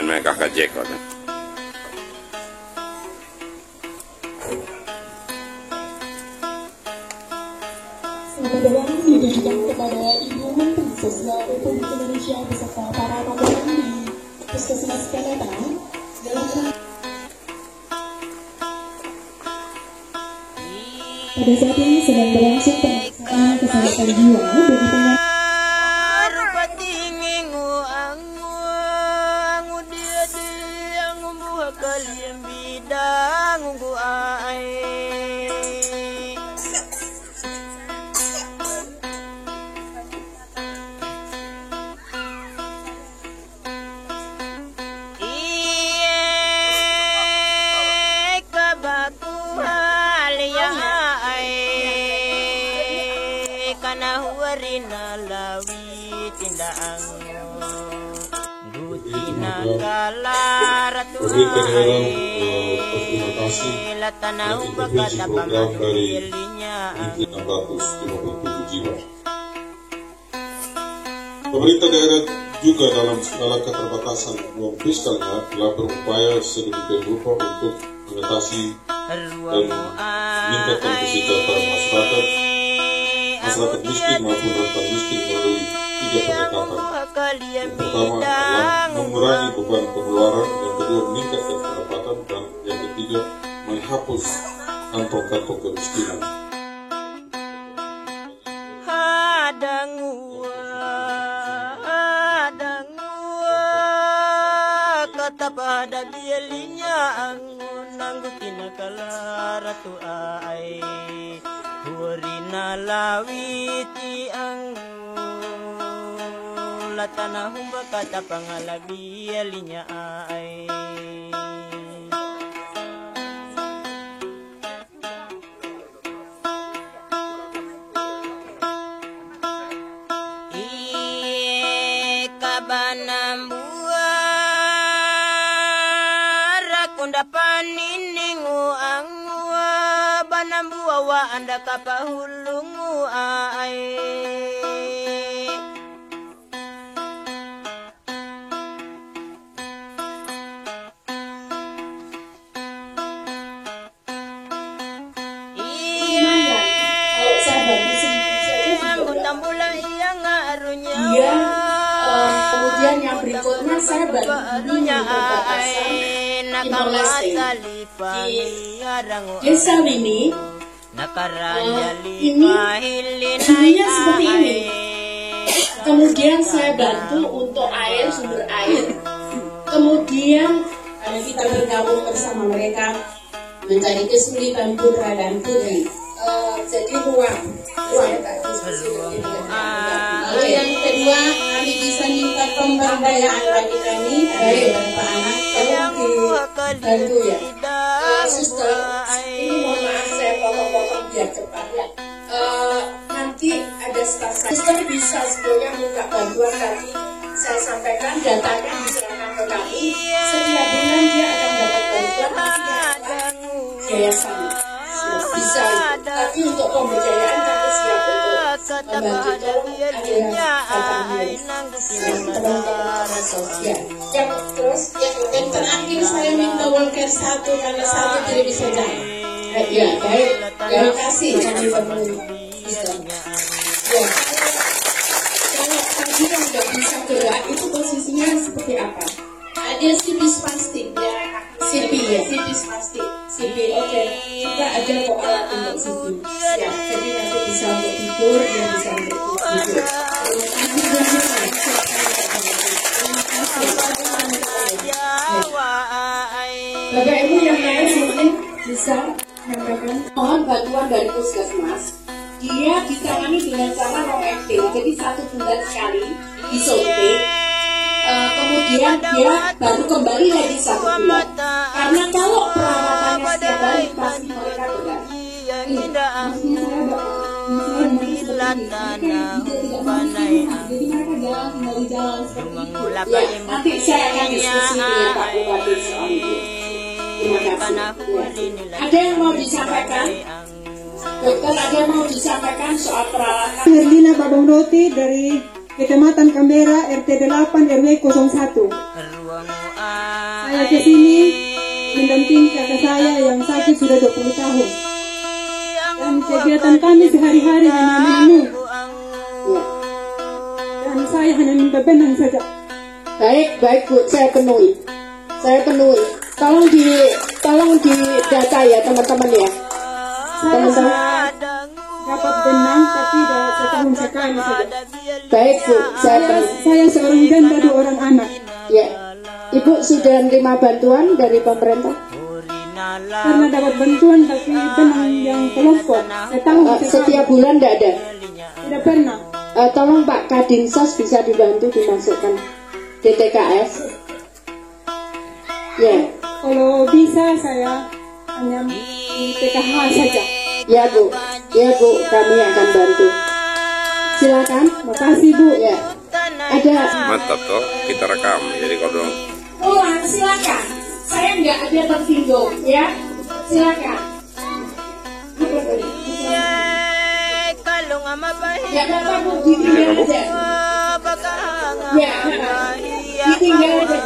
Yan, may kakajekot. Selamat datang ditujukan kepada Ibu Menteri Sosial Republik Indonesia beserta para rombongan di Puskesmas Penetang dalam pada saat ini sedang berlangsung pemeriksaan kesehatan jiwa bagi penyanyi. Berikan terima kasih dan intervensi program dari 657 jiwa. Pemerintah daerah juga dalam skala keterbatasan uang fiskalnya telah berupaya sedemikian rupa untuk mengatasi dan meningkatkan kesejahteraan masyarakat miskin maupun rentan miskin melalui 3 pendekatan. Yang pertama adalah mengurangi beban pengeluaran, yang kedua meningkatkan pendapatan, dan yang ketiga menghapus kantong-kantong kemiskinan. Kata pada bielinya angun nanggutin kala ratu ai hurina lawiti angun tanah humba kata pangalabi alinya ai kabanam buah rakunda paniningu angua banam buah wa anda kapahulungu ai Kemudian yang berikutnya saya bantu ini perbatasan di desa ini. Ini dulunya seperti ini. Kemudian saya bantu untuk air, sumber air. Kemudian kita bergabung bersama mereka mencari kesulitan putra dan putri. Jadi ruang yang kedua, kami bisa minta pemberdayaan bagi kami dari beberapa anak yang dibantu ya. Suster, ini mohon maaf saya potong-potong biar cepat ya. Nanti ada staf suster bisa sebetulnya minta bantuan tadi saya sampaikan datanya diserahkan ke kami. Setiap bulan dia akan dapat bantuan yayasan. Bisa, tapi untuk pemberdayaan kami siap untuk membantu. Tolong teman-teman sosial. Yang terakhir saya minta walker 1 karena 1 tidak bisa jalan. Ya, baik. Terima kasih teman-teman. Ya, kalau tadi yang nggak bisa gerak itu posisinya seperti apa? Ada CP spastik ya. CP ya, CP spastik. CP, oke. Kita ada kok alat untuk CP. Siap. Jadi nanti bisa untuk tidur, ya bisa untuk tidur. Bapak Ibu yang lain mungkin bisa menyampaikan mohon bantuan dari puskesmas. Dia ditangani dengan cara long acting, jadi 1 bulan sekali disuntik. Kemudian dia baru kembali lagi 1 bulan. Karena kalau perawatannya setiap hari pasti mereka berat. Nanti saya akan diskusi dengan Pak Bupati soal itu. Terima kasih. Ada yang mau disampaikan? Dokter, ada yang mau disampaikan soal peralatan? Herlina Babang Roti dari Kecamatan Kambera, RT 8 RW 01. Saya ke sini mendampingi kakak saya yang sakit sudah 20 tahun. Dan kegiatan kami sehari-hari hanya minum. Ya. Dan saya hanya minta benang saja. Baik Bu, saya penuhi. Tolong didata ya teman-teman ya. Saya dapat benang tapi dah setahun sekali saja. Baik Bu, Saya seorang janda 2 orang anak. ya. Ibu sudah menerima bantuan dari pemerintah? Karena dapat bantuan tapi benang yang kelompok. Setiap bulan tidak ada? Tidak pernah. Tolong Pak Kadinsos bisa dibantu dimasukkan DTKS. Ya. Kalau bisa saya hanya di PKH saja. Ya Bu, kami akan bantu. Silakan. Makasih Bu. Ya. Ada. Mantap toh, kita rekam jadi kodong. Silakan. Saya nggak ada tersinggung, ya. Silakan. Ya Bapak Bu, ditinggal aja. Ya, ditinggal aja.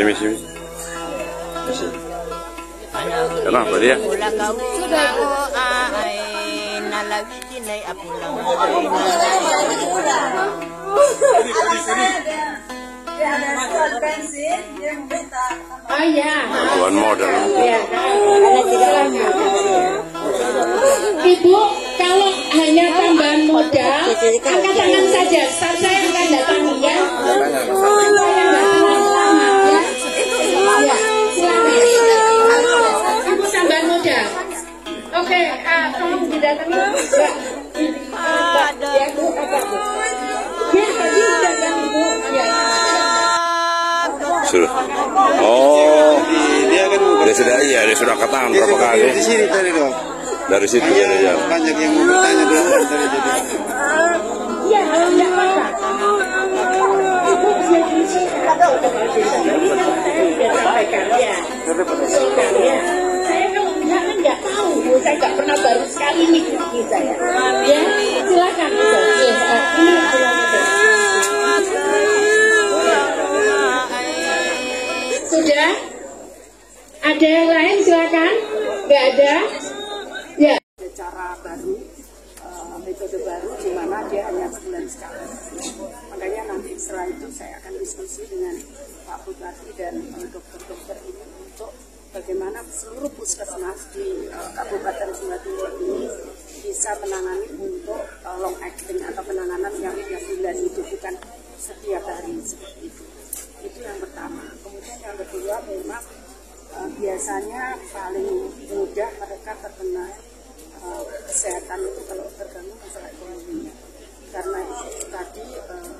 Misi. Kenapa dia? Bantuan modal. Ya. Ibu, kalau hanya tambahan modal, angkat tangan saja. Staf saya akan datangi ya. Ibu tambahan modal. Oke, tolong didatangi. Ya Bu, apa Bu? Ya tadi udah kan Ibu. Ya. Sudah. Oh, dia sudah katakan berapa kali? Di sini tadi dong. Dari situ ya. Banyak yang mau bertanya dulu tadi jadi. Iya, enggak apa-apa. Ibu bisa diisi ada udah saya sampaikan ya. Saya kalau enggak tahu, saya enggak pernah baru sekali nih saya. Ya, silakan. Ini sudah? Ada yang lain silakan. Enggak ada? Ya. Cara baru, metode baru di mana dia hanya sebulan sekali. Makanya nanti setelah itu saya akan diskusi dengan Pak Bupati dan dokter-dokter ini untuk bagaimana seluruh puskesmas di Kabupaten Sumba Timur ini bisa menangani untuk long acting atau penanganan yang tiap bulan itu, bukan setiap hari seperti itu. Itu yang pertama. Kemudian yang kedua memang biasanya paling mudah mereka terkena kesehatan itu kalau terganggu masalah ekonominya. Karena itu tadi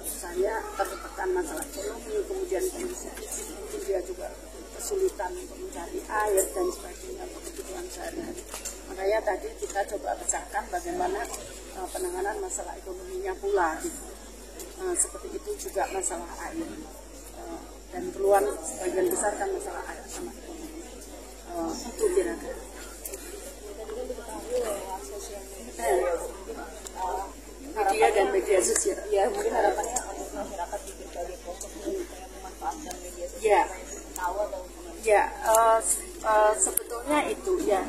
saya tertekan masalah ekonomi, kemudian kondisi fisik, mungkin dia juga kesulitan untuk mencari air dan sebagainya untuk kebutuhan sehari-hari. Makanya tadi kita coba pecahkan bagaimana penanganan masalah ekonominya pula. Gitu. Seperti itu juga masalah air. Dan keluhan sebagian besar kan masalah air sama ekonomi. Itu kira-kira. Media dan media sosial. Ya, mungkin harapannya masyarakat di berbagai pelosok memanfaatkan media sosial. Ya, sebetulnya itu ya.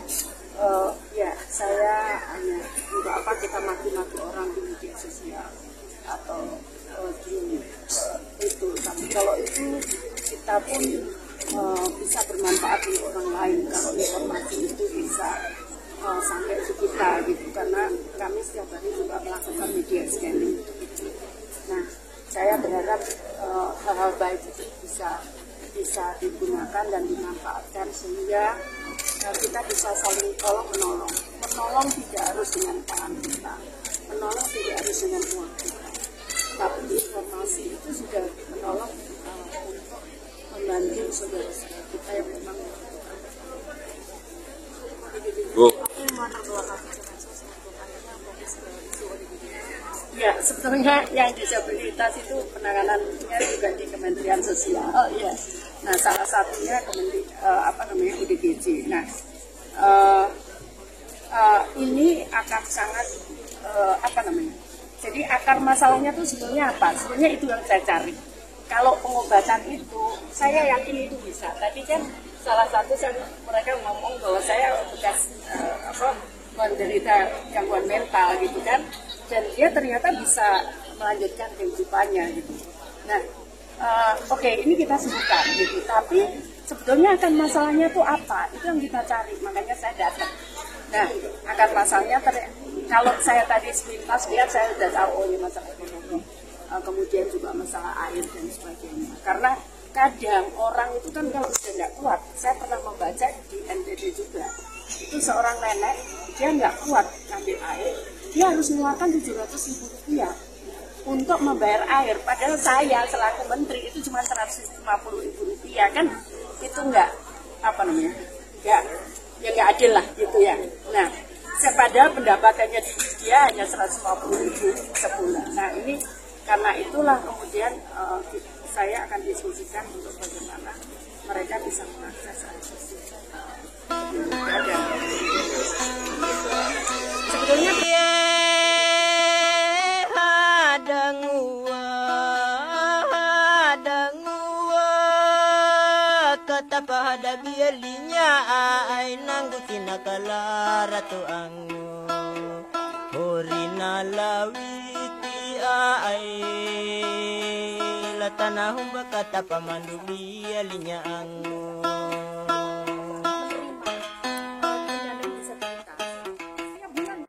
Ya, saya hanya tidak apa kita maki-maki orang di media sosial atau di itu. Tapi kalau itu kita pun bisa bermanfaat untuk orang lain kalau informasi itu bisa sampai ke kita gitu, karena kami setiap hari juga melakukan media scanning gitu. Nah, saya berharap hal-hal baik itu bisa digunakan dan dimanfaatkan sehingga kita bisa saling tolong menolong. Menolong tidak harus dengan tangan kita, menolong tidak harus dengan uang kita, tapi informasi itu sudah menolong untuk membantu saudara-saudara kita yang memang Bu. Ya, sebetulnya yang disabilitas itu penanganannya juga di Kementerian Sosial. Oh iya. Nah, salah satunya UDGJ. Nah, ini akan sangat Jadi akar masalahnya itu sebetulnya apa? Sebenarnya itu yang saya cari. kalau pengobatan itu, saya yakin itu bisa. Tadi kan salah satu mereka ngomong bahwa saya bekas menderita gangguan mental gitu kan, dan dia ternyata bisa melanjutkan kehidupannya gitu. Nah, oke, ini kita sebutkan gitu, tapi sebetulnya akan masalahnya tuh apa? Itu yang kita cari, makanya saya datang. Nah, akan masalahnya kalau saya tadi sepintas lihat, saya sudah tahu ini masalah ekonomi, kemudian juga masalah air dan sebagainya. Karena kadang orang itu kan kalau sudah nggak kuat, saya pernah membaca di NTT juga, itu seorang nenek, dia nggak kuat ambil air, dia harus mengeluarkan 700.000 rupiah untuk membayar air. Padahal saya selaku menteri itu cuma 150.000 rupiah, kan itu nggak nggak adil lah gitu ya. Nah, padahal pendapatannya dia hanya 150.000 sebulan. Nah, ini karena itulah kemudian saya akan diskusikan untuk bagaimana mereka bisa mengakses air bersih. Sebetulnya pada bialinya ay nanggutin nakalara to ango horina lawiti ay latanahong bakata pamandu bialinya ango